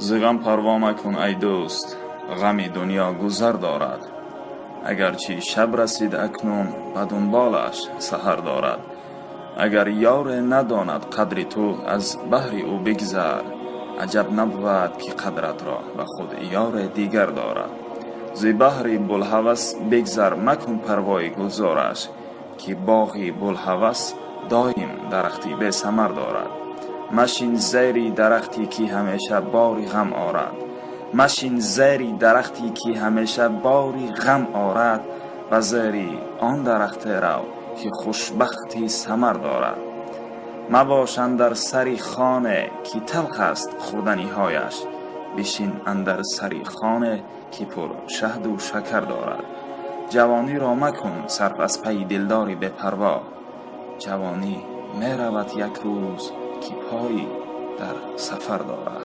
ز غم پروا مکن ای دوست، غم دنیا گذر دارد. اگرچه شب رسید اکنون به دنبالش سحر دارد. اگر یار نداند قدر تو از بهر او بگذر. عجب نبود که قدرت را به خود یار دیگر دارد. ز بهر بوالهوس بگذر مکن پروای گلزارش، که باغ بوالهوس دایم درختی به ثمر دارد. مشین زیر درختی که همیشه باری غم آرد. مشین زیر درختی که همیشه باری غم آرد. و زیر آن درخت رو که خوشبختی ثمر دارد. مباش اندر سری خانه که تلخ است خوردنی هایش. بشین اندر سری خانه که پر شهد و شکر دارد. جوانی را مکن صرف از پی دلداری به پروا. جوانی می رود یک روز که پایی در سفر دارد.